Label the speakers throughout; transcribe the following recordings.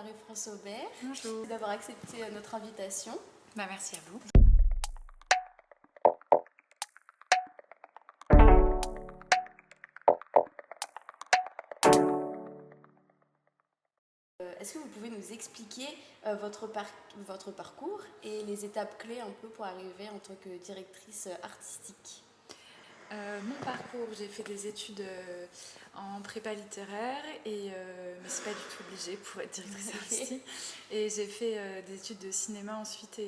Speaker 1: Marie-France Aubert.
Speaker 2: Bonjour.
Speaker 1: D'avoir accepté notre invitation.
Speaker 2: Merci à vous.
Speaker 1: Est-ce que vous pouvez nous expliquer votre parcours et les étapes clés un peu pour arriver en tant que directrice artistique?
Speaker 2: Mon parcours, j'ai fait des études en prépa littéraire, mais c'est pas du tout obligé pour être directrice artistique. Et j'ai fait des études de cinéma ensuite,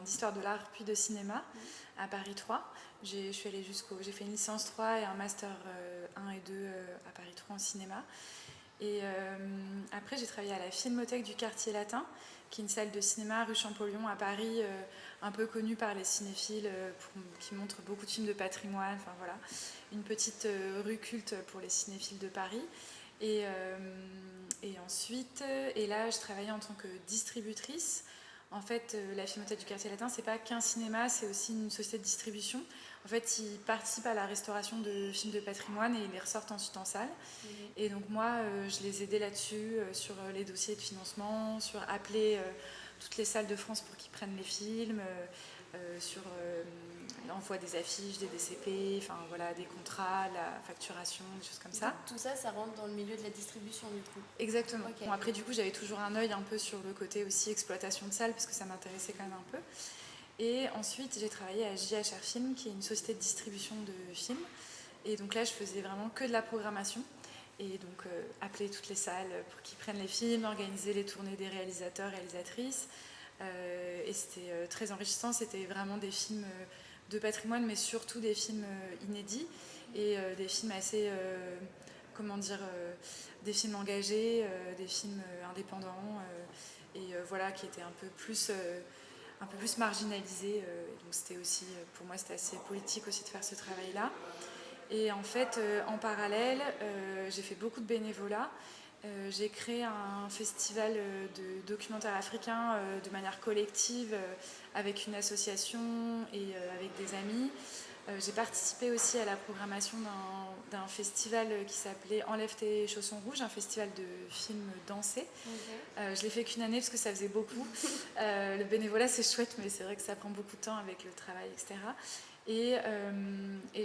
Speaker 2: d'histoire de l'art puis de cinéma à Paris 3. J'ai fait une licence 3 et un master 1 et 2 à Paris 3 en cinéma. Et après, j'ai travaillé à la Filmothèque du Quartier Latin, qui est une salle de cinéma rue Champollion à Paris, un peu connue par les cinéphiles, qui montre beaucoup de films de patrimoine. Enfin voilà, une petite rue culte pour les cinéphiles de Paris. Et ensuite, là, je travaillais en tant que distributrice. En fait, la Filmothèque du Quartier Latin, c'est pas qu'un cinéma, c'est aussi une société de distribution. En fait, ils participent à la restauration de films de patrimoine et ils les ressortent ensuite en salle. Et donc moi, je les aidais là-dessus, sur les dossiers de financement, sur appeler toutes les salles de France pour qu'ils prennent les films, sur l'envoi des affiches, des DCP, enfin voilà, des contrats, la facturation, des choses comme ça.
Speaker 1: Donc, tout ça, ça rentre dans le milieu de la distribution du coup.
Speaker 2: Exactement.
Speaker 1: Okay.
Speaker 2: Bon, après du coup, j'avais toujours un œil un peu sur le côté aussi exploitation de salles, parce que ça m'intéressait quand même un peu. Et ensuite, j'ai travaillé à JHR Film, qui est une société de distribution de films. Et donc là, je faisais vraiment que de la programmation. Et donc appeler toutes les salles pour qu'ils prennent les films, organiser les tournées des réalisateurs, réalisatrices. Et c'était très enrichissant, c'était vraiment des films de patrimoine, mais surtout des films inédits et des films assez, des films engagés, des films indépendants, voilà, qui étaient un peu plus marginalisés. Donc c'était aussi, pour moi, c'était assez politique aussi de faire ce travail-là. Et en fait, en parallèle, j'ai fait beaucoup de bénévolat. J'ai créé un festival de documentaire africain de manière collective avec une association et avec des amis. J'ai participé aussi à la programmation d'un festival qui s'appelait Enlève tes chaussons rouges, un festival de films dansés. Je l'ai fait qu'une année parce que ça faisait beaucoup. Le bénévolat c'est chouette, mais c'est vrai que ça prend beaucoup de temps avec le travail, etc. Et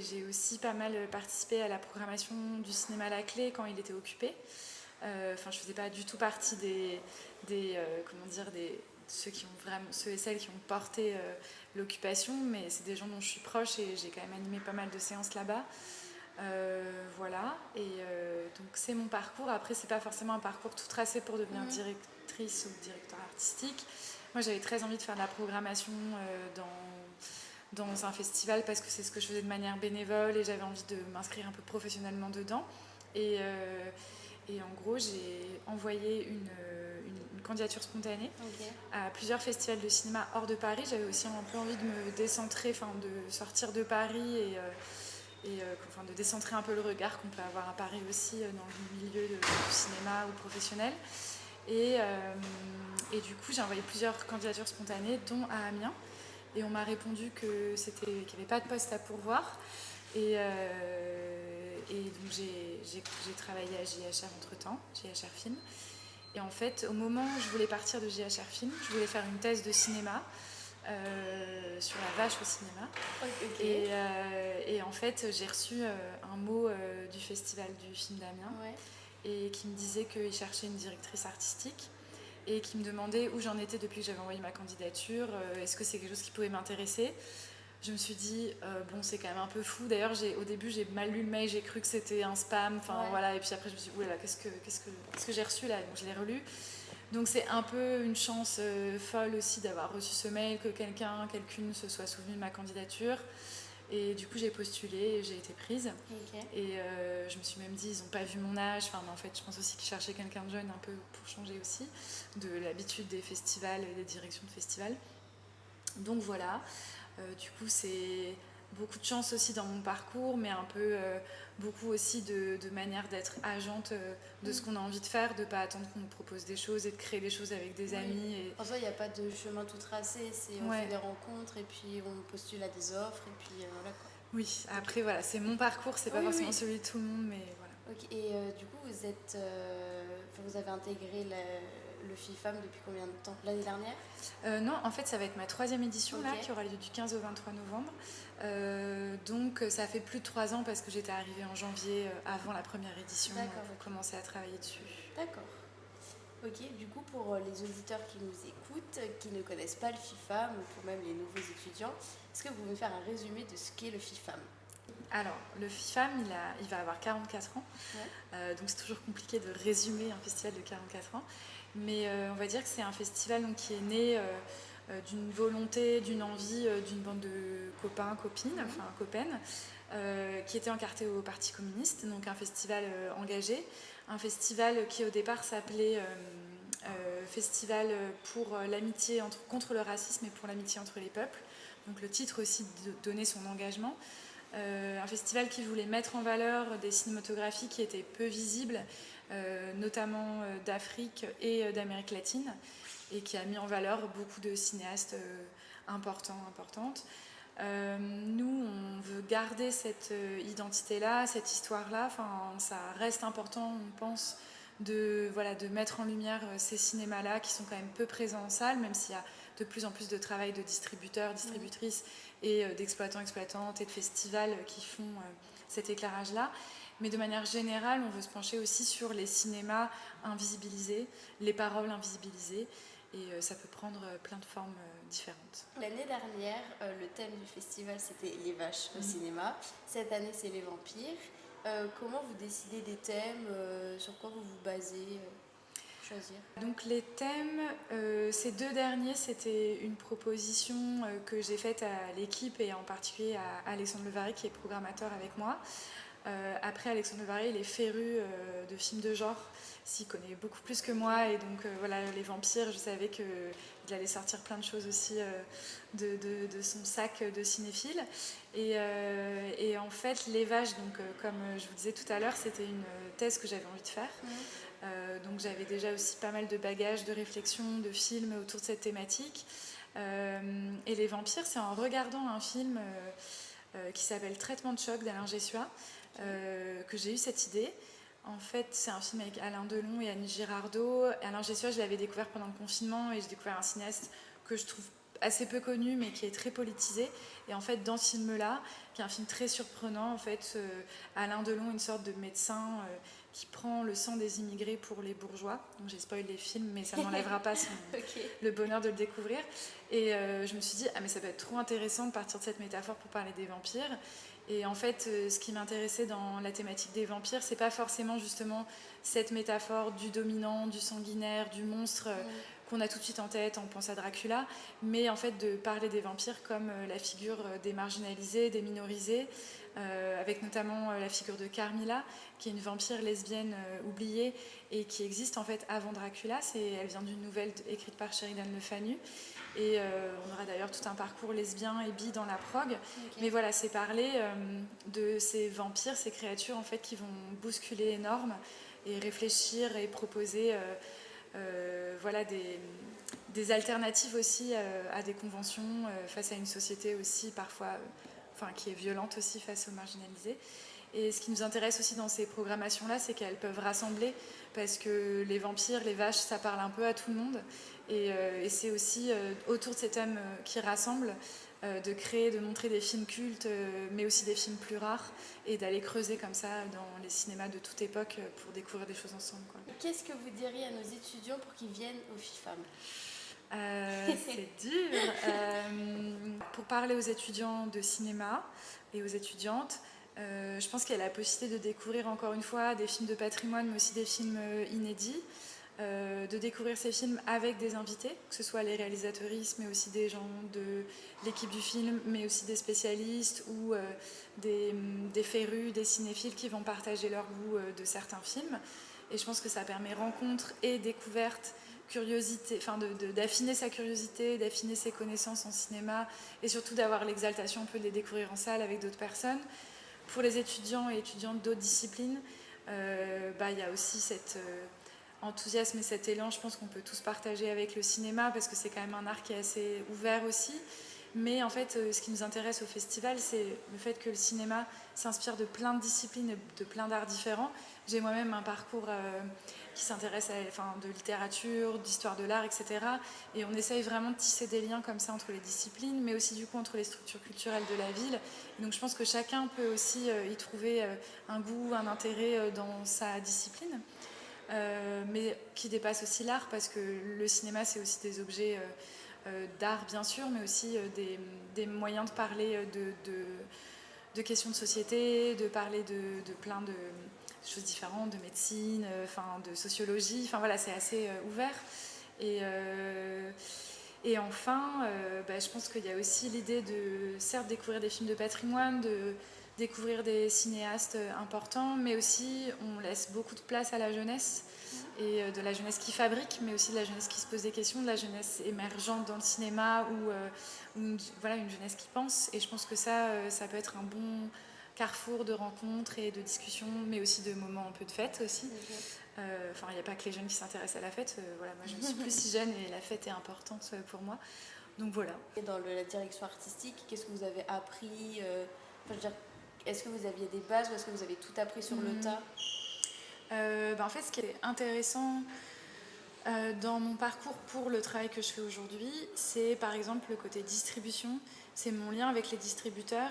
Speaker 2: j'ai aussi pas mal participé à la programmation du cinéma à la clé quand il était occupé. Je faisais pas du tout partie ceux et celles qui ont porté l'occupation, mais c'est des gens dont je suis proche et j'ai quand même animé pas mal de séances là-bas. Voilà, donc c'est mon parcours. Après, c'est pas forcément un parcours tout tracé pour devenir directrice ou directeur artistique. Moi, j'avais très envie de faire de la programmation dans un festival parce que c'est ce que je faisais de manière bénévole et j'avais envie de m'inscrire un peu professionnellement dedans. Et en gros, j'ai envoyé une candidature spontanée à plusieurs festivals de cinéma hors de Paris. J'avais aussi un peu envie de me décentrer, de sortir de Paris de décentrer un peu le regard qu'on peut avoir à Paris aussi dans le milieu du cinéma ou professionnel. Et du coup, j'ai envoyé plusieurs candidatures spontanées, dont à Amiens. Et on m'a répondu qu'il n'y avait pas de poste à pourvoir. Et donc j'ai travaillé à JHR entre-temps, JHR Film. Et en fait, au moment où je voulais partir de JHR Film, je voulais faire une thèse de cinéma sur la vache au cinéma. Et en fait, j'ai reçu un mot du festival du film d'Amiens et qui me disait qu'il cherchait une directrice artistique et qui me demandait où j'en étais depuis que j'avais envoyé ma candidature, est-ce que c'est quelque chose qui pouvait m'intéresser. Je me suis dit, bon, c'est quand même un peu fou. D'ailleurs, au début, j'ai mal lu le mail, j'ai cru que c'était un spam. Voilà. Et puis après, je me suis dit, oulala, qu'est-ce que j'ai reçu là. Donc, je l'ai relu. Donc, c'est un peu une chance folle aussi d'avoir reçu ce mail, que quelqu'une se soit souvenue de ma candidature. Et du coup, j'ai postulé et j'ai été prise. Et je me suis même dit, ils n'ont pas vu mon âge. Mais en fait, je pense aussi qu'ils cherchaient quelqu'un de jeune un peu pour changer aussi de l'habitude des festivals et des directions de festivals. Donc voilà. Du coup, c'est beaucoup de chance aussi dans mon parcours, mais un peu beaucoup aussi de manière d'être agente de ce qu'on a envie de faire, de ne pas attendre qu'on nous propose des choses et de créer des choses avec des amis. Et...
Speaker 1: En soi, il n'y a pas de chemin tout tracé, on fait des rencontres et puis on postule à des offres et puis voilà quoi.
Speaker 2: Oui, après voilà, c'est mon parcours, c'est pas forcément celui de tout le monde, mais voilà.
Speaker 1: Et du coup, vous avez intégré le FIFAM depuis combien de temps? L'année dernière?
Speaker 2: Non, en fait, ça va être ma 3e édition là,
Speaker 1: Ok.
Speaker 2: qui aura lieu du 15 au 23 novembre. Donc, ça fait plus de 3 ans parce que j'étais arrivée en janvier avant la première édition pour commencer à travailler dessus.
Speaker 1: D'accord. Ok, du coup, pour les auditeurs qui nous écoutent, qui ne connaissent pas le FIFAM, ou pour même les nouveaux étudiants, est-ce que vous pouvez me faire un résumé de ce qu'est le FIFAM?
Speaker 2: Alors, le FIFAM, il va avoir 44 ans, donc c'est toujours compliqué de résumer un festival de 44 ans, mais on va dire que c'est un festival donc, qui est né d'une volonté, d'une envie d'une bande de copains, copines, enfin copaines, qui était encarté au Parti communiste, donc un festival engagé, un festival qui au départ s'appelait Festival pour l'amitié contre le racisme et pour l'amitié entre les peuples, donc le titre aussi donnait son engagement. Un festival qui voulait mettre en valeur des cinématographies qui étaient peu visibles, notamment d'Afrique et d'Amérique latine, et qui a mis en valeur beaucoup de cinéastes importantes. Nous, on veut garder cette identité-là, cette histoire-là. Enfin, ça reste important, on pense, de mettre en lumière ces cinémas-là qui sont quand même peu présents en salle, même s'il y a de plus en plus de travail de distributeurs, distributrices et d'exploitants, exploitantes et de festivals qui font cet éclairage-là. Mais de manière générale, on veut se pencher aussi sur les cinémas invisibilisés, les paroles invisibilisées, et ça peut prendre plein de formes différentes.
Speaker 1: L'année dernière, le thème du festival, c'était les vaches au cinéma. Cette année, c'est les vampires. Comment vous décidez des thèmes? Sur quoi vous vous basez choisir?
Speaker 2: Donc les thèmes, ces 2 derniers, c'était une proposition que j'ai faite à l'équipe et en particulier à Alexandre Levary qui est programmateur avec moi. Après, Alexandre Levary, il est féru de films de genre, s'il connaît beaucoup plus que moi, et donc voilà, les vampires, je savais qu'il allait sortir plein de choses aussi de son sac de cinéphile. Et en fait, les vaches, donc, comme je vous disais tout à l'heure, c'était une thèse que j'avais envie de faire. Donc j'avais déjà aussi pas mal de bagages, de réflexions, de films autour de cette thématique. Et les vampires, c'est en regardant un film qui s'appelle Traitement de choc d'Alain Gessua que j'ai eu cette idée. En fait, c'est un film avec Alain Delon et Annie Girardot. Alain Gessua, je l'avais découvert pendant le confinement et j'ai découvert un cinéaste que je trouve assez peu connu mais qui est très politisé. Et en fait, dans ce film-là, qui est un film très surprenant, en fait, Alain Delon, une sorte de médecin qui prend le sang des immigrés pour les bourgeois. Donc j'ai spoilé les films, mais ça n'enlèvera pas le bonheur de le découvrir. Et je me suis dit, ah mais ça peut être trop intéressant de partir de cette métaphore pour parler des vampires. Et en fait, ce qui m'intéressait dans la thématique des vampires, c'est pas forcément justement cette métaphore du dominant, du sanguinaire, du monstre qu'on a tout de suite en tête, on pense à Dracula, mais en fait de parler des vampires comme la figure des marginalisés, des minorisés, avec notamment la figure de Carmilla, qui est une vampire lesbienne oubliée et qui existe en fait avant Dracula. Elle vient d'une nouvelle écrite par Sheridan Le Fanu. Et on aura d'ailleurs tout un parcours lesbien et bi dans la prog. Okay. Mais voilà, c'est parler de ces vampires, ces créatures en fait qui vont bousculer les normes et réfléchir et proposer voilà, des alternatives aussi à des conventions face à une société aussi parfois qui est violente aussi face aux marginalisés. Et ce qui nous intéresse aussi dans ces programmations-là, c'est qu'elles peuvent rassembler, parce que les vampires, les vaches, ça parle un peu à tout le monde. Et c'est aussi autour de ces thèmes qui rassemblent, de créer, de montrer des films cultes, mais aussi des films plus rares, et d'aller creuser comme ça dans les cinémas de toute époque pour découvrir des choses ensemble, quoi.
Speaker 1: Qu'est-ce que vous diriez à nos étudiants pour qu'ils viennent au FIFAM?
Speaker 2: C'est dur. Pour parler aux étudiants de cinéma et aux étudiantes, je pense qu'il y a la possibilité de découvrir encore une fois des films de patrimoine, mais aussi des films inédits, de découvrir ces films avec des invités, que ce soit les réalisatrices, mais aussi des gens de l'équipe du film, mais aussi des spécialistes ou des férus, des cinéphiles qui vont partager leur goût de certains films. Et je pense que ça permet rencontre et découverte, curiosité, d'affiner sa curiosité, d'affiner ses connaissances en cinéma et surtout d'avoir l'exaltation un peu de les découvrir en salle avec d'autres personnes. Pour les étudiants et étudiantes d'autres disciplines, il y a aussi cet enthousiasme et cet élan, je pense qu'on peut tous partager avec le cinéma parce que c'est quand même un art qui est assez ouvert aussi. Mais en fait, ce qui nous intéresse au festival, c'est le fait que le cinéma, s'inspire de plein de disciplines, de plein d'arts différents. J'ai moi-même un parcours qui s'intéresse de littérature, d'histoire de l'art, etc. Et on essaye vraiment de tisser des liens comme ça entre les disciplines, mais aussi du coup entre les structures culturelles de la ville. Et donc je pense que chacun peut aussi y trouver un goût, un intérêt dans sa discipline, mais qui dépasse aussi l'art, parce que le cinéma, c'est aussi des objets d'art, bien sûr, mais aussi des moyens de parler de questions de société, de parler de plein de choses différentes, de médecine, de sociologie. Enfin voilà, c'est assez ouvert. Et enfin, je pense qu'il y a aussi l'idée de, certes, découvrir des films de patrimoine, de découvrir des cinéastes importants, mais aussi on laisse beaucoup de place à la jeunesse, et de la jeunesse qui fabrique, mais aussi de la jeunesse qui se pose des questions, de la jeunesse émergente dans le cinéma, ou une jeunesse qui pense. Et je pense que ça peut être un bon carrefour de rencontres et de discussions, mais aussi de moments un peu de fête aussi. Il n'y a pas que les jeunes qui s'intéressent à la fête. Moi, je ne suis plus si jeune et la fête est importante pour moi. Donc voilà.
Speaker 1: Et dans la direction artistique, qu'est-ce que vous avez appris est-ce que vous aviez des bases ou est-ce que vous avez tout appris sur le tas?
Speaker 2: En fait, ce qui est intéressant dans mon parcours pour le travail que je fais aujourd'hui, c'est par exemple le côté distribution. C'est mon lien avec les distributeurs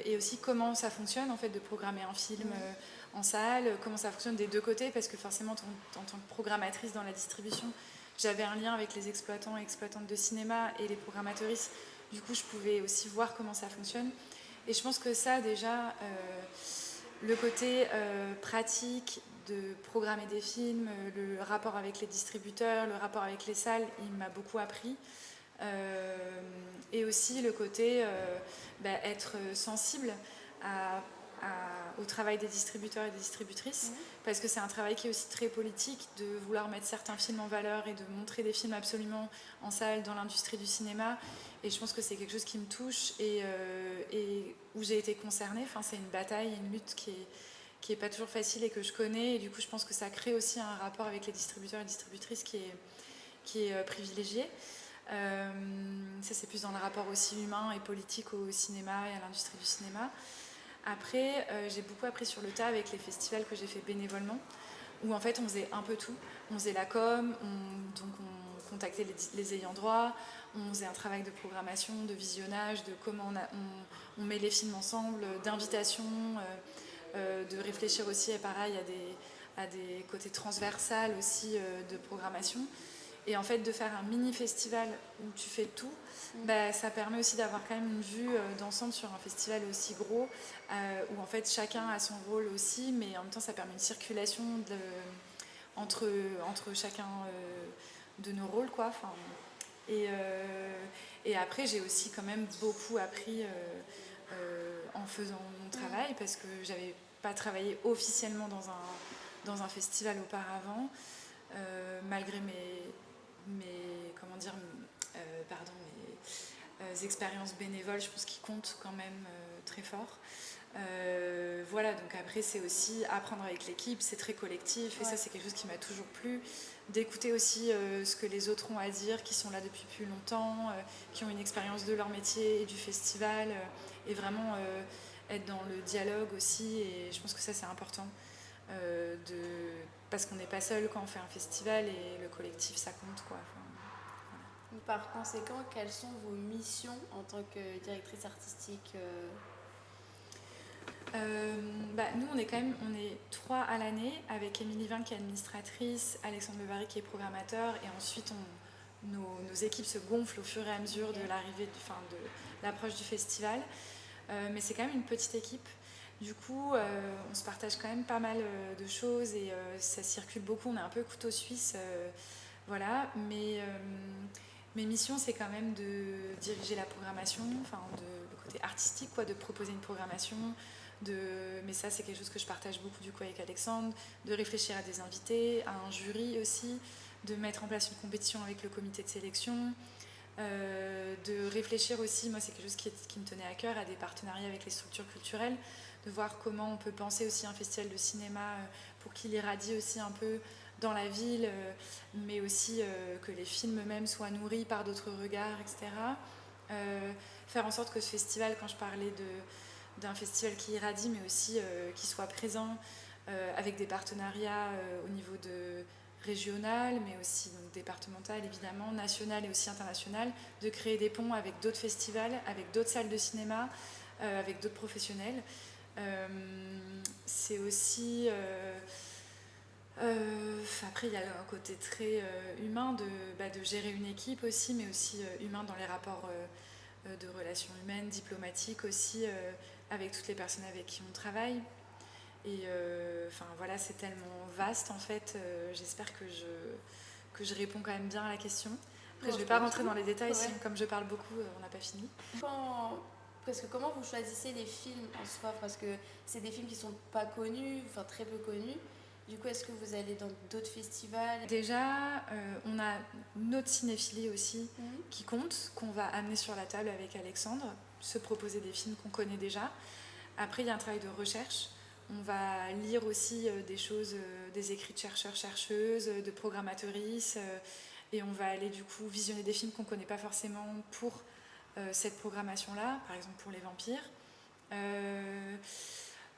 Speaker 2: et aussi comment ça fonctionne en fait de programmer un film en salle, comment ça fonctionne des deux côtés, parce que forcément en tant que programmatrice dans la distribution, j'avais un lien avec les exploitants et exploitantes de cinéma et les programmatrices. Du coup, je pouvais aussi voir comment ça fonctionne. Et je pense que ça, déjà, le côté pratique de programmer des films, le rapport avec les distributeurs, le rapport avec les salles, il m'a beaucoup appris. Et aussi le côté être sensible au travail des distributeurs et des distributrices, parce que c'est un travail qui est aussi très politique, de vouloir mettre certains films en valeur et de montrer des films absolument en salle dans l'industrie du cinéma. Et je pense que c'est quelque chose qui me touche et où j'ai été concernée. C'est une bataille, une lutte qui est pas toujours facile et que je connais. Et du coup, je pense que ça crée aussi un rapport avec les distributeurs et distributrices qui est privilégié. Ça, c'est plus dans le rapport aussi humain et politique au cinéma et à l'industrie du cinéma. Après, j'ai beaucoup appris sur le tas avec les festivals que j'ai fait bénévolement, où en fait on faisait un peu tout. On faisait la com, on contactait les ayants droit, on faisait un travail de programmation, de visionnage, de comment on met les films ensemble, d'invitation, de réfléchir aussi, et pareil, à des côtés transversales aussi de programmation. Et en fait, de faire un mini-festival où tu fais tout, ça permet aussi d'avoir quand même une vue d'ensemble sur un festival aussi gros, où en fait chacun a son rôle aussi, mais en même temps ça permet une circulation entre chacun de nos rôles, quoi. Et après, j'ai aussi quand même beaucoup appris en faisant mon travail, parce que j'avais pas travaillé officiellement dans un festival auparavant, malgré mes expériences bénévoles, je pense qu'ils comptent quand même très fort. Donc après, c'est aussi apprendre avec l'équipe, c'est très collectif, et ça, c'est quelque chose qui m'a toujours plu. D'écouter aussi ce que les autres ont à dire, qui sont là depuis plus longtemps, qui ont une expérience de leur métier et du festival, et vraiment être dans le dialogue aussi. Et je pense que ça, c'est important. Parce qu'on n'est pas seul quand on fait un festival, et le collectif, ça compte, quoi.
Speaker 1: Par conséquent, quelles sont vos missions en tant que directrice artistique?
Speaker 2: Nous, on est 3 à l'année, avec Émilie Vin qui est administratrice, Alexandre Levary qui est programmateur, et ensuite nos équipes se gonflent au fur et à mesure de l'arrivée, de l'approche du festival. Mais c'est quand même une petite équipe. Du coup, on se partage quand même pas mal de choses, et ça circule beaucoup. On est un peu couteau suisse, voilà. Mais mes missions, c'est quand même de diriger la programmation, le côté artistique, quoi, de proposer une programmation. Mais ça, c'est quelque chose que je partage beaucoup du coup avec Alexandre, de réfléchir à des invités, à un jury aussi, de mettre en place une compétition avec le comité de sélection, de réfléchir aussi, moi c'est quelque chose qui me tenait à cœur, à des partenariats avec les structures culturelles, de voir comment on peut penser aussi un festival de cinéma pour qu'il irradie aussi un peu dans la ville, mais aussi que les films eux-mêmes soient nourris par d'autres regards, etc. Faire en sorte que ce festival, quand je parlais d'un festival qui irradie, mais aussi qui soit présent avec des partenariats au niveau régional, mais aussi donc, départemental évidemment, national et aussi international, de créer des ponts avec d'autres festivals, avec d'autres salles de cinéma, avec d'autres professionnels. C'est aussi... après, il y a un côté très humain de gérer une équipe aussi, mais aussi humain dans les rapports de relations humaines, diplomatiques aussi, avec toutes les personnes avec qui on travaille. Et voilà, c'est tellement vaste en fait. J'espère que je réponds quand même bien à la question. Après, je ne vais pas rentrer dans les détails, sinon comme je parle beaucoup, on n'a pas fini.
Speaker 1: Parce que comment vous choisissez les films en soi? Parce que c'est des films qui ne sont pas connus, enfin très peu connus. Du coup, est-ce que vous allez dans d'autres festivals?
Speaker 2: Déjà, on a notre cinéphilie aussi qui compte, qu'on va amener sur la table avec Alexandre, se proposer des films qu'on connaît déjà. Après, il y a un travail de recherche. On va lire aussi des choses, des écrits de chercheurs, chercheuses, de programmatrices, et on va aller du coup visionner des films qu'on ne connaît pas forcément pour cette programmation-là, par exemple pour les vampires.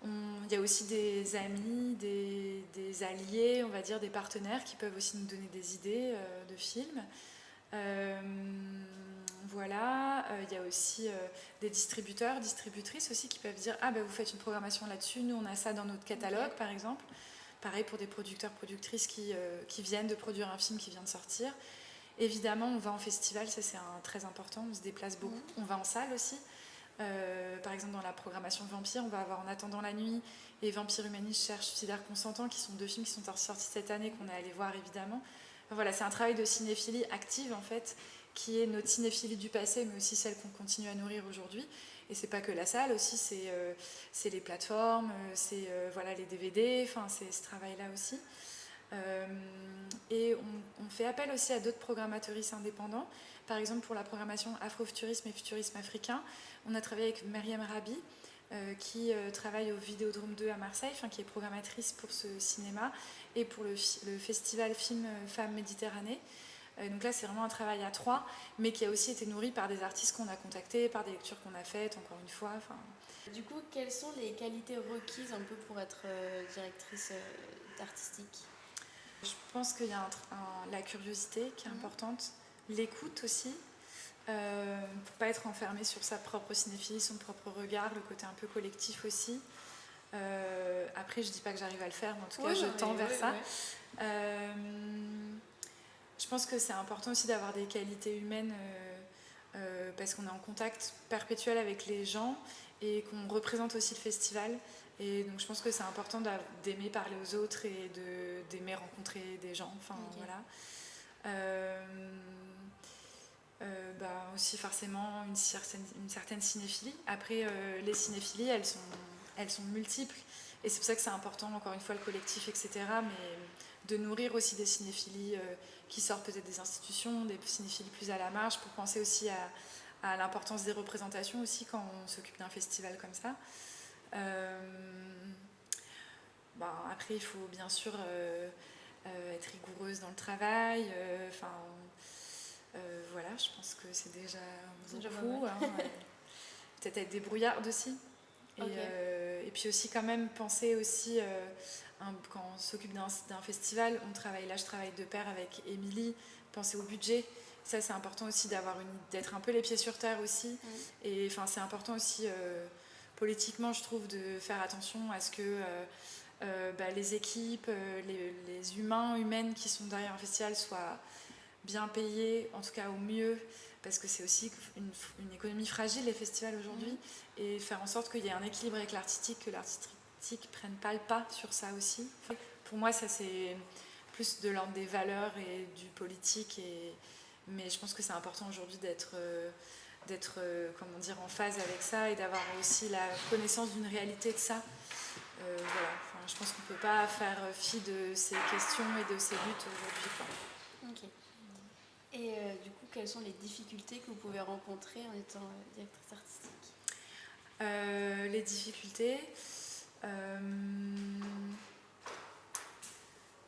Speaker 2: Il y a aussi des amis, des alliés, on va dire des partenaires qui peuvent aussi nous donner des idées de films. Voilà, il y a aussi des distributeurs, distributrices aussi qui peuvent dire ah ben vous faites une programmation là-dessus, nous on a ça dans notre catalogue par exemple. Pareil pour des producteurs, productrices qui viennent de produire un film qui vient de sortir. Évidemment on va en festival, ça c'est très important, on se déplace beaucoup, on va en salle aussi. Par exemple dans la programmation Vampire, on va avoir En attendant la nuit et Vampire humaniste cherche suicidaire consentant, qui sont 2 films qui sont sortis cette année qu'on est allé voir évidemment. Enfin, voilà, c'est un travail de cinéphilie active en fait, qui est notre cinéphilie du passé mais aussi celle qu'on continue à nourrir aujourd'hui. Et c'est pas que la salle aussi, c'est les plateformes, c'est voilà, les DVD, enfin c'est ce travail là aussi. Et on fait appel aussi à d'autres programmateuristes indépendants. Par exemple pour la programmation Afrofuturisme et Futurisme africain, on a travaillé avec Myriam Rabi, qui travaille au Vidéodrome 2 à Marseille, qui est programmatrice pour ce cinéma et pour le festival Film Femmes Méditerranée. Donc là c'est vraiment un travail à 3, mais qui a aussi été nourri par des artistes qu'on a contactés, par des lectures qu'on a faites encore une fois.
Speaker 1: Du coup, quelles sont les qualités requises un peu pour être directrice artistique?
Speaker 2: Je pense qu'il y a la curiosité qui est importante, l'écoute aussi, pour ne pas être enfermé sur sa propre cinéphilie, son propre regard, le côté un peu collectif aussi. Après, je dis pas que j'arrive à le faire, mais en tout cas, je tends vers ça. Je pense que c'est important aussi d'avoir des qualités humaines parce qu'on est en contact perpétuel avec les gens et qu'on représente aussi le festival. Et donc je pense que c'est important d'aimer parler aux autres et d'aimer rencontrer des gens. Voilà. Aussi forcément une certaine cinéphilie. Après, les cinéphilies, elles sont multiples. Et c'est pour ça que c'est important, encore une fois, le collectif, etc. Mais de nourrir aussi des cinéphilies qui sortent peut-être des institutions, des cinéphilies plus à la marge, pour penser aussi à l'importance des représentations aussi quand on s'occupe d'un festival comme ça. Après, il faut bien sûr être rigoureuse dans le travail. Voilà, je pense que c'est déjà beaucoup. Peut-être être débrouillarde aussi. Et puis aussi quand même penser aussi, quand on s'occupe d'un festival, je travaille de pair avec Émilie, penser au budget. Ça c'est important aussi d'être un peu les pieds sur terre aussi. Et c'est important aussi politiquement je trouve de faire attention à ce que les équipes, les humaines qui sont derrière un festival soient bien payés, en tout cas au mieux, parce que c'est aussi une économie fragile les festivals aujourd'hui, et faire en sorte qu'il y ait un équilibre avec l'artistique, que l'artistique prenne pas le pas sur ça aussi. Pour moi ça c'est plus de l'ordre des valeurs et du politique, mais je pense que c'est important aujourd'hui d'être en phase avec ça et d'avoir aussi la connaissance d'une réalité de ça. Je pense qu'on ne peut pas faire fi de ces questions et de ces luttes aujourd'hui.
Speaker 1: Ok. Et du coup, quelles sont les difficultés que vous pouvez rencontrer en étant directrice artistique?
Speaker 2: Les difficultés,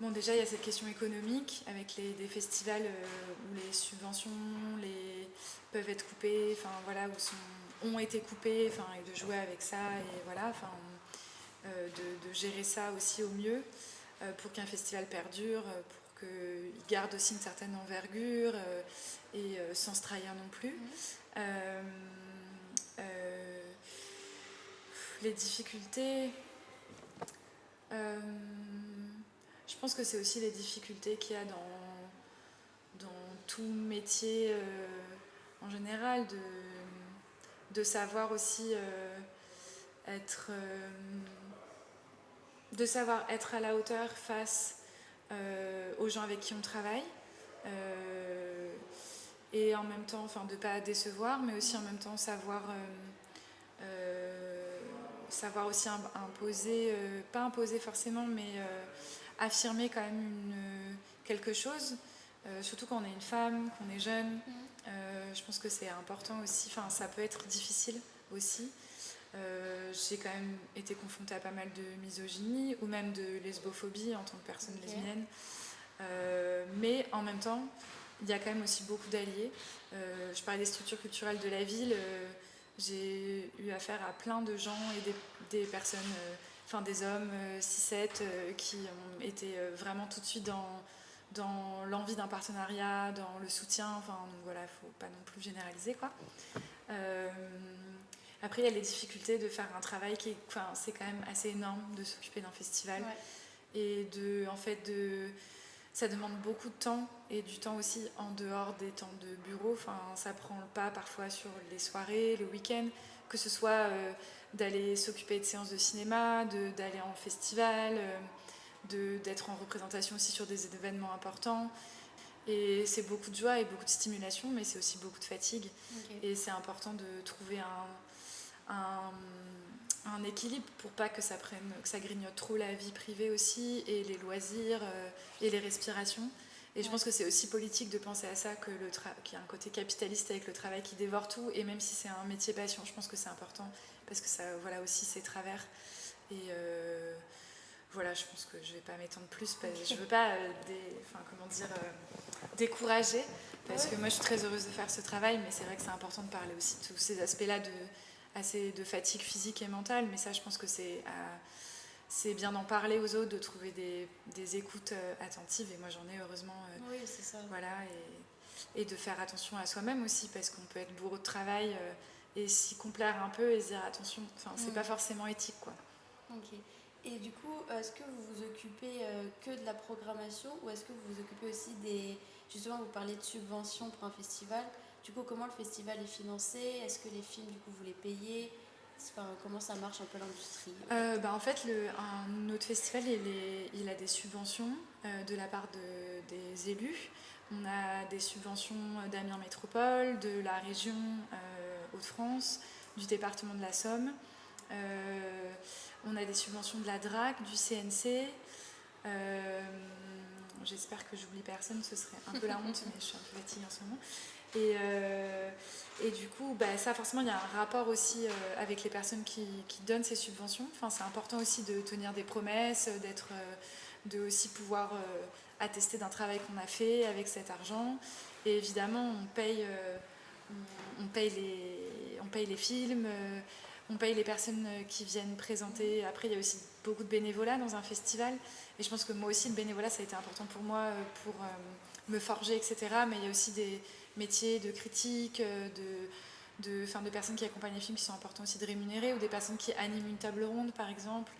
Speaker 2: Bon, déjà, il y a cette question économique avec des festivals où les subventions peuvent être coupées, enfin voilà, ont été coupées, et de jouer avec ça, et voilà, de gérer ça aussi au mieux pour qu'un festival perdure, pour qu'il garde aussi une certaine envergure et sans se trahir non plus. Les difficultés, je pense que c'est aussi les difficultés qu'il y a dans tout métier en général, de savoir aussi de savoir être à la hauteur face aux gens avec qui on travaille, et en même temps, de ne pas décevoir, mais aussi en même temps savoir aussi imposer, pas imposer forcément, mais affirmer quand même quelque chose, surtout quand on est une femme, qu'on est jeune. Je pense que c'est important aussi, ça peut être difficile aussi. J'ai quand même été confrontée à pas mal de misogynie ou même de lesbophobie en tant que personne lesbienne. Mais en même temps, il y a quand même aussi beaucoup d'alliés. Je parlais des structures culturelles de la ville. J'ai eu affaire à plein de gens et des personnes, des hommes cis-het qui ont été vraiment tout de suite dans l'envie d'un partenariat, dans le soutien. Donc voilà, il ne faut pas non plus généraliser, quoi. Après, il y a les difficultés de faire un travail c'est quand même assez énorme de s'occuper d'un festival. Ouais. Et ça demande beaucoup de temps, et du temps aussi en dehors des temps de bureau. Ça prend le pas parfois sur les soirées, le week-end, que ce soit d'aller s'occuper de séances de cinéma, d'aller en festival, d'être en représentation aussi sur des événements importants. Et c'est beaucoup de joie et beaucoup de stimulation, mais c'est aussi beaucoup de fatigue. Okay. Et c'est important de trouver un équilibre pour pas que ça grignote trop la vie privée aussi, et les loisirs et les respirations. Et je pense que c'est aussi politique de penser à ça, qu'il y a un côté capitaliste avec le travail qui dévore tout, et même si c'est un métier passion, je pense que c'est important, parce que ça, voilà, aussi ses travers. Et voilà, je pense que je vais pas m'étendre plus, parce que je veux pas décourager, parce que moi je suis très heureuse de faire ce travail, mais c'est vrai que c'est important de parler aussi de tous ces aspects-là de fatigue physique et mentale, mais ça je pense que c'est bien d'en parler aux autres, de trouver des écoutes attentives, et moi j'en ai heureusement.
Speaker 1: Oui, c'est ça.
Speaker 2: Voilà, et de faire attention à soi-même aussi, parce qu'on peut être bourreau de travail et s'y complaire un peu et se dire attention, c'est pas forcément éthique, quoi.
Speaker 1: Ok. Et du coup, est-ce que vous vous occupez que de la programmation, ou est-ce que vous vous occupez aussi justement, vous parlez de subventions pour un festival. Du coup, comment le festival est financé? Est-ce que les films, du coup, vous les payez? Comment ça marche un peu l'industrie?
Speaker 2: En fait, notre festival, il a des subventions de la part des élus. On a des subventions d'Amiens Métropole, de la région Hauts-de-France, du département de la Somme. On a des subventions de la DRAC, du CNC. J'espère que j'oublie personne, ce serait un peu la honte, mais je suis un peu fatiguée en ce moment. Et du coup, ça forcément, il y a un rapport aussi avec les personnes qui donnent ces subventions. C'est important aussi de tenir des promesses, de aussi pouvoir attester d'un travail qu'on a fait avec cet argent. Et évidemment, on paye les films, on paye les personnes qui viennent présenter. Après, il y a aussi beaucoup de bénévolat dans un festival. Et je pense que moi aussi, le bénévolat, ça a été important pour moi, pour me forger, etc. Mais il y a aussi des métiers de critique, de personnes qui accompagnent les films, qui sont importants aussi de rémunérer, ou des personnes qui animent une table ronde, par exemple.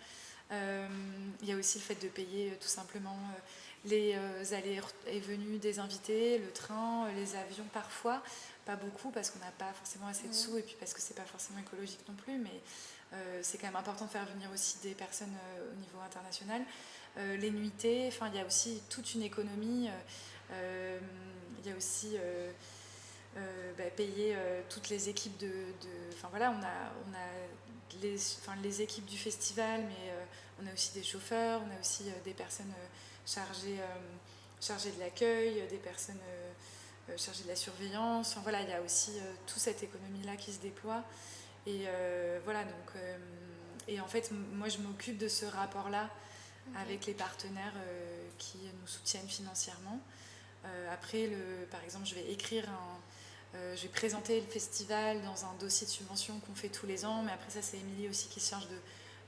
Speaker 2: Il y a aussi le fait de payer tout simplement les allées et venues des invités, le train, les avions parfois. Pas beaucoup, parce qu'on n'a pas forcément assez de sous, et puis parce que c'est pas forcément écologique non plus, mais c'est quand même important de faire venir aussi des personnes au niveau international. Les nuitées, il y a aussi toute une économie. Il y a aussi payer toutes les équipes voilà, on a les équipes du festival, mais on a aussi des chauffeurs, on a aussi des personnes chargées de l'accueil, des personnes chargées de la surveillance. Voilà, il y a aussi toute cette économie-là qui se déploie. Et voilà, donc et en fait, moi je m'occupe de ce rapport-là avec les partenaires qui nous soutiennent financièrement. Après, par exemple, je vais présenter le festival dans un dossier de subvention qu'on fait tous les ans, mais après ça, c'est Émilie aussi qui se charge de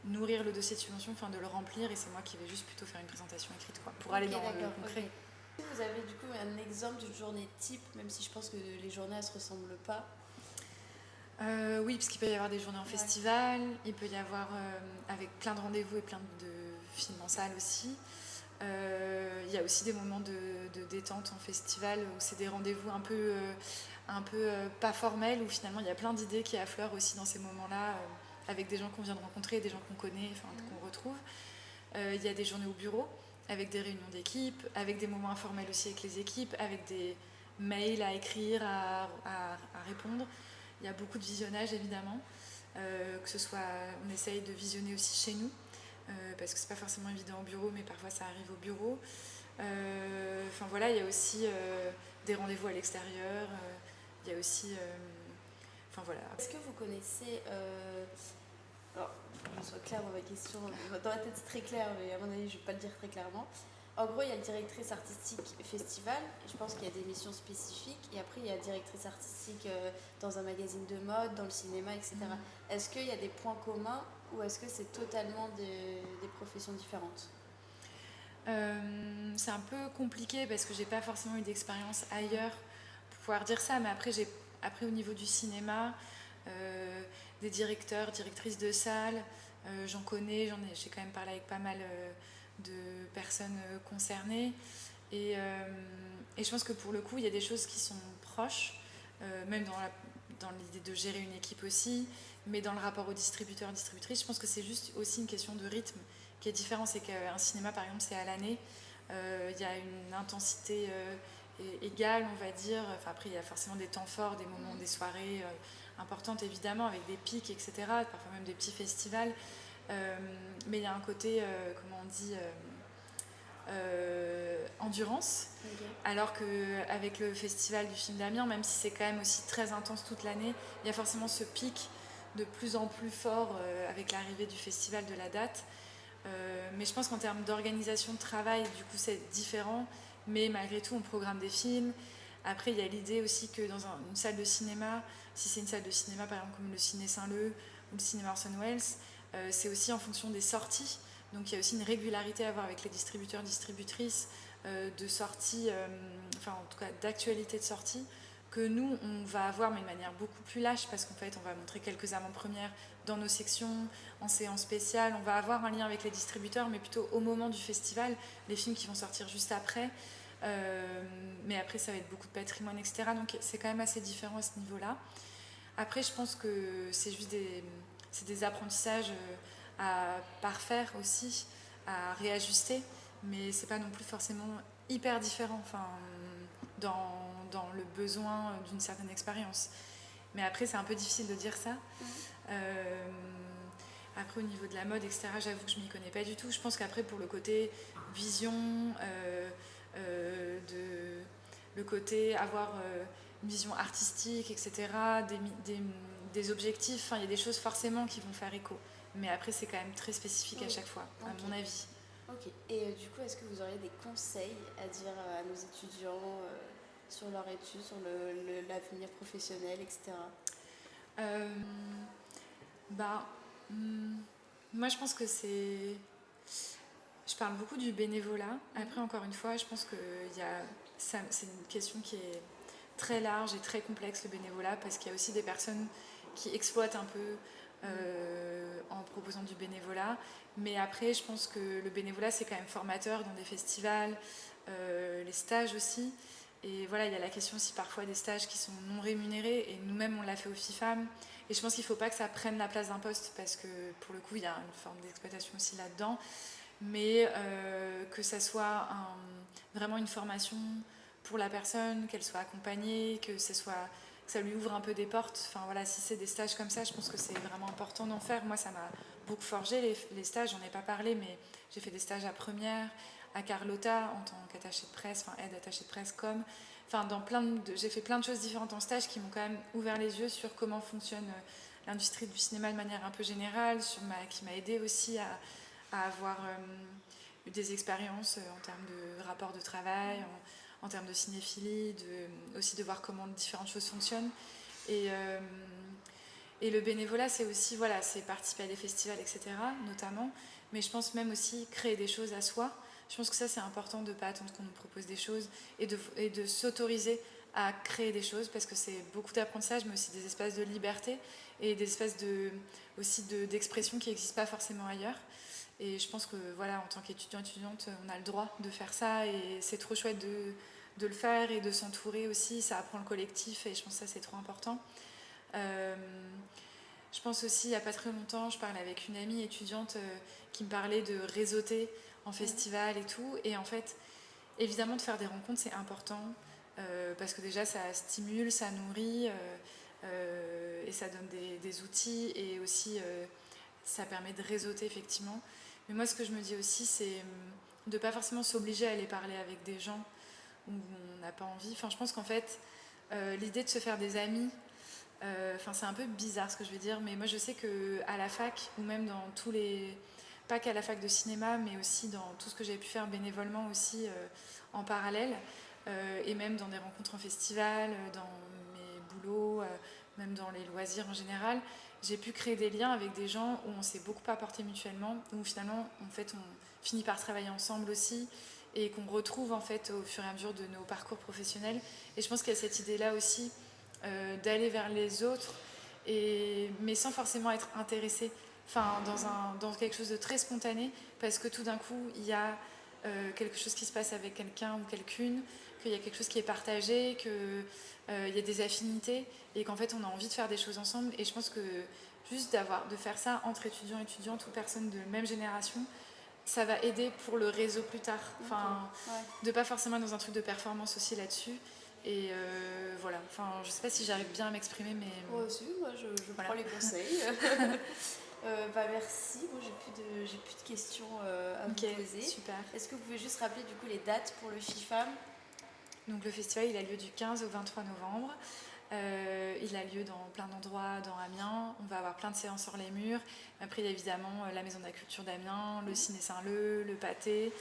Speaker 2: nourrir le dossier de subvention, enfin de le remplir, et c'est moi qui vais juste plutôt faire une présentation écrite, quoi, pour aller dans le concret.
Speaker 1: Vous avez du coup un exemple d'une journée type, même si je pense que les journées ne se ressemblent pas?
Speaker 2: Oui, parce qu'il peut y avoir des journées en festival, il peut y avoir avec plein de rendez-vous et plein de films en salle aussi. Il y a aussi des moments de détente en festival où c'est des rendez-vous un peu pas formels, où finalement il y a plein d'idées qui affleurent aussi dans ces moments-là, avec des gens qu'on vient de rencontrer, des gens qu'on connaît, qu'on retrouve. Il y a des journées au bureau, avec des réunions d'équipe, avec des moments informels aussi avec les équipes, avec des mails à écrire, à répondre. Il y a beaucoup de visionnage évidemment, que ce soit, on essaye de visionner aussi chez nous, parce que c'est pas forcément évident au bureau, mais parfois ça arrive au bureau. Enfin voilà, il y a aussi des rendez-vous à l'extérieur, il y a aussi... Enfin voilà.
Speaker 1: Est-ce que vous connaissez... Alors, que je sois claire dans ma question, dans ma tête c'est très clair, mais à mon avis je ne vais pas le dire très clairement. En gros, il y a la directrice artistique festival, et je pense qu'il y a des missions spécifiques, et après il y a la directrice artistique dans un magazine de mode, dans le cinéma, etc. Est-ce qu'il y a des points communs, ou est-ce que c'est totalement des professions différentes?
Speaker 2: C'est un peu compliqué parce que j'ai pas forcément eu d'expérience ailleurs pour pouvoir dire ça, mais après au niveau du cinéma, des directeurs, directrices de salle, j'en connais, j'ai quand même parlé avec pas mal de personnes concernées, et je pense que pour le coup il y a des choses qui sont proches, même dans l'idée de gérer une équipe aussi, mais dans le rapport aux distributeurs, distributrices, je pense que c'est juste aussi une question de rythme qui est différent. C'est qu'un cinéma par exemple c'est à l'année, il y a une intensité égale, on va dire. Enfin, après il y a forcément des temps forts, des moments, des soirées importantes évidemment, avec des pics, etc., parfois même des petits festivals, mais il y a un côté comment on dit, endurance, alors qu'avec le festival du film d'Amiens, même si c'est quand même aussi très intense toute l'année, il y a forcément ce pic de plus en plus fort avec l'arrivée du festival, de la date. Mais je pense qu'en termes d'organisation de travail, du coup c'est différent, mais malgré tout on programme des films. Après il y a l'idée aussi que dans une salle de cinéma, si c'est une salle de cinéma par exemple comme le Ciné Saint-Leu ou le Cinéma Orson Welles, c'est aussi en fonction des sorties. Donc il y a aussi une régularité à avoir avec les distributeurs, distributrices, de sorties, enfin en tout cas d'actualité de sortie, que nous on va avoir, mais de manière beaucoup plus lâche, parce qu'en fait on va montrer quelques avant-premières dans nos sections, en séance spéciale. On va avoir un lien avec les distributeurs, mais plutôt au moment du festival, les films qui vont sortir juste après. Mais après ça va être beaucoup de patrimoine, etc. Donc c'est quand même assez différent à ce niveau-là. Après je pense que c'est juste des apprentissages à parfaire aussi, à réajuster, mais c'est pas non plus forcément hyper différent, enfin, dans le besoin d'une certaine expérience. Mais après c'est un peu difficile de dire ça. Après au niveau de la mode, etc., j'avoue que je m'y connais pas du tout. Je pense qu'après pour le côté vision, le côté avoir une vision artistique, etc., des objectifs, enfin il y a des choses forcément qui vont faire écho. Mais après c'est quand même très spécifique à chaque fois, à mon avis.
Speaker 1: Ok. Et du coup, est-ce que vous auriez des conseils à dire à nos étudiants sur leur étude, sur l'avenir professionnel, etc.
Speaker 2: Moi je pense que c'est... Je parle beaucoup du bénévolat. Après encore une fois, je pense que c'est une question qui est très large et très complexe, le bénévolat, parce qu'il y a aussi des personnes qui exploitent un peu en proposant du bénévolat. Mais après, je pense que le bénévolat, c'est quand même formateur dans des festivals, les stages aussi. Et voilà, il y a la question aussi parfois des stages qui sont non rémunérés, et nous-mêmes, on l'a fait au FIFAM. Et je pense qu'il ne faut pas que ça prenne la place d'un poste, parce que pour le coup, il y a une forme d'exploitation aussi là-dedans. Mais que ça soit vraiment une formation pour la personne, qu'elle soit accompagnée, que ça lui ouvre un peu des portes. Enfin voilà, si c'est des stages comme ça, je pense que c'est vraiment important d'en faire. Moi, ça m'a beaucoup forgé les stages, j'en ai pas parlé, mais j'ai fait des stages à Première, à Carlotta en tant qu'attachée de presse, enfin aide attachée de presse, enfin j'ai fait plein de choses différentes en stage qui m'ont quand même ouvert les yeux sur comment fonctionne l'industrie du cinéma de manière un peu générale, qui m'a aidé aussi à avoir eu des expériences en termes de rapport de travail, en termes de cinéphilie, aussi de voir comment différentes choses fonctionnent. Et le bénévolat, c'est aussi, voilà, c'est participer à des festivals, etc., notamment. Mais je pense même aussi créer des choses à soi. Je pense que ça, c'est important de ne pas attendre qu'on nous propose des choses et de s'autoriser à créer des choses, parce que c'est beaucoup d'apprentissage, mais aussi des espaces de liberté et des espaces d'expression qui n'existent pas forcément ailleurs. Et je pense que, voilà, en tant qu'étudiante, on a le droit de faire ça, et c'est trop chouette de le faire et de s'entourer aussi. Ça apprend le collectif, et je pense que ça, c'est trop important. Je pense aussi, il n'y a pas très longtemps, je parlais avec une amie étudiante qui me parlait de réseauter en festival et tout. Et en fait, évidemment, de faire des rencontres, c'est important parce que déjà, ça stimule, ça nourrit et ça donne des outils. Et aussi, ça permet de réseauter, effectivement. Mais moi, ce que je me dis aussi, c'est de ne pas forcément s'obliger à aller parler avec des gens où on n'a pas envie. Enfin, je pense qu'en fait, l'idée de se faire des amis, c'est un peu bizarre ce que je veux dire, mais moi je sais qu'à la fac, ou même dans tous les... pas qu'à la fac de cinéma, mais aussi dans tout ce que j'ai pu faire bénévolement aussi en parallèle, et même dans des rencontres en festival, dans mes boulots, même dans les loisirs en général, j'ai pu créer des liens avec des gens où on s'est beaucoup apporté mutuellement, où finalement en fait on finit par travailler ensemble aussi, et qu'on retrouve en fait au fur et à mesure de nos parcours professionnels. Et je pense qu'il y a cette idée là aussi d'aller vers les autres, mais sans forcément être intéressé, dans quelque chose de très spontané, parce que tout d'un coup il y a quelque chose qui se passe avec quelqu'un ou quelqu'une, qu'il y a quelque chose qui est partagé, qu'il y a des affinités, et qu'en fait on a envie de faire des choses ensemble. Et je pense que juste de faire ça entre étudiants et étudiantes ou personnes de même génération, ça va aider pour le réseau plus tard. De pas forcément être dans un truc de performance aussi là-dessus. Et voilà, je sais pas si j'arrive bien à m'exprimer, mais...
Speaker 1: Moi aussi, moi je voilà. Prends les conseils. Merci, moi j'ai plus de questions à vous poser.
Speaker 2: Super.
Speaker 1: Est-ce que vous pouvez juste rappeler du coup les dates pour le FIFAM?
Speaker 2: Donc le festival il a lieu du 15 au 23 novembre. Il a lieu dans plein d'endroits, dans Amiens. On va avoir plein de séances sur les murs. Après, il y a évidemment la Maison de la Culture d'Amiens, le Ciné Saint-Leu, le Pâté,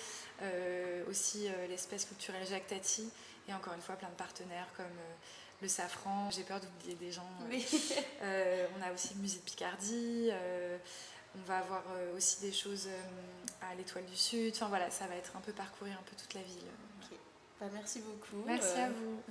Speaker 2: aussi l'espace culturel Jacques Tati, et encore une fois plein de partenaires comme le Safran. J'ai peur d'oublier des gens.
Speaker 1: Oui.
Speaker 2: On a aussi le musée de Picardie. On va avoir aussi des choses à l'Étoile du Sud. Enfin voilà, ça va être un peu parcourir un peu toute la ville.
Speaker 1: Okay. Merci beaucoup.
Speaker 2: Merci à vous.